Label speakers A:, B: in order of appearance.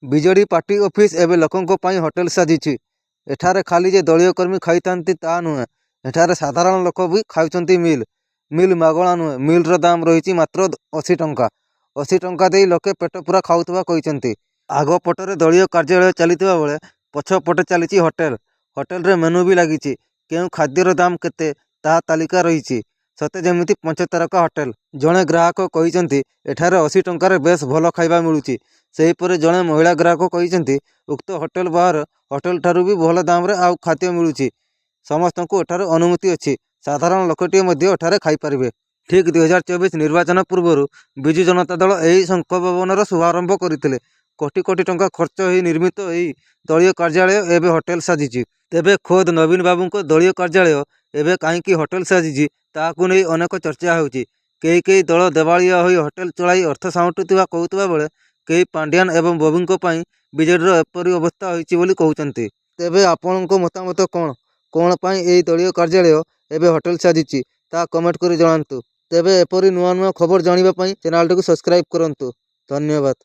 A: BJD party office ଏବେ ଲୋକଙ୍କ ପାଇଁ ହୋଟେଲ ସାଜିଛି। ଏଠାରେ ଖାଲି ଯେ ଦଳୀୟ କର୍ମୀ ଖାଇଥାନ୍ତି ତା ନୁହେଁ, ଏଠାରେ ସାଧାରଣ ଲୋକ ବି ଖାଉଛନ୍ତି ମିଲ୍। ମିଲ୍ ମାଗଣା ନୁହେଁ, ମିଲ୍ର ଦାମ ରହିଛି ମାତ୍ର 80 ଟଙ୍କା। 80 ଟଙ୍କା ଦେଇ ଲୋକେ ପେଟ ପୂରା ଖାଉଥିବା କହିଛନ୍ତି। ଆଗ ପଟରେ ଦଳୀୟ କାର୍ଯ୍ୟାଳୟ ଚାଲିଥିବା ବେଳେ ପଛପଟେ ଚାଲିଛି ହୋଟେଲ। ହୋଟେଲରେ ମେନୁ ବି ଲାଗିଛି। କେଉଁ ଖାଦ୍ୟର ଦାମ କେତେ ତାହା ତାଲିକା ରହିଛି। ସତେ ଯେମିତି 5 ତାରକା ହୋଟେଲ। ଜଣେ ଗ୍ରାହକ କହିଛନ୍ତି ଏଠାରେ 80 ଟଙ୍କାରେ ବେଶ ଭଲ ଖାଇବା ମିଳୁଛି। ସେହିପରି ଜଣେ ମହିଳା ଗ୍ରାହକ କହିଛନ୍ତି ଉକ୍ତ ହୋଟେଲ ବାହାର ହୋଟେଲଠାରୁ ବି ଭଲ ଦାମରେ ଆଉ ଖାଦ୍ୟ ମିଳୁଛି। ସମସ୍ତଙ୍କୁ ଏଠାରେ ଅନୁମତି ଅଛି। ସାଧାରଣ ଲୋକଟିଏ ମଧ୍ୟ ଏଠାରେ ଖାଇପାରିବେ। ଠିକ୍ 2024 ନିର୍ବାଚନ ପୂର୍ବରୁ ବିଜୁ ଜନତା ଦଳ ଏହି ଶଙ୍ଖ ଭବନର ଶୁଭାରମ୍ଭ କରିଥିଲେ। କୋଟି କୋଟି ଟଙ୍କା ଖର୍ଚ୍ଚ ହୋଇ ନିର୍ମିତ ଏହି ଦଳୀୟ କାର୍ଯ୍ୟାଳୟ ଏବେ ହୋଟେଲ ସାଜିଛି। ତେବେ ଖୋଦ୍ ନବୀନ ବାବୁଙ୍କ ଦଳୀୟ କାର୍ଯ୍ୟାଳୟ ଏବେ କାହିଁକି ହୋଟେଲ ସାଜିଛି ତାହାକୁ ନେଇ ଅନେକ ଚର୍ଚ୍ଚା ହେଉଛି। କେହି ଦଳ ଦେବାଳିଆ ହୋଇ ହୋଟେଲ ଚଳାଇ ଅର୍ଥ ସାଉଁଟୁଥିବା କହୁଥିବା ବେଳେ କେହି ପାଣ୍ଡିଆନ ଏବଂ ବବିଙ୍କ ପାଇଁ ବିଜେଡିର ଏପରି ଅବସ୍ଥା ହୋଇଛି ବୋଲି କହୁଛନ୍ତି। ତେବେ ଆପଣଙ୍କ ମତାମତ କ'ଣ? କ'ଣ ପାଇଁ ଏହି ଦଳୀୟ କାର୍ଯ୍ୟାଳୟ ଏବେ ହୋଟେଲ ସାଜିଛି ତାହା କମେଣ୍ଟ କରି ଜଣାନ୍ତୁ। ତେବେ ଏପରି ନୂଆ ନୂଆ ଖବର ଜାଣିବା ପାଇଁ ଚ୍ୟାନେଲଟିକୁ ସବସ୍କ୍ରାଇବ୍ କରନ୍ତୁ। ଧନ୍ୟବାଦ।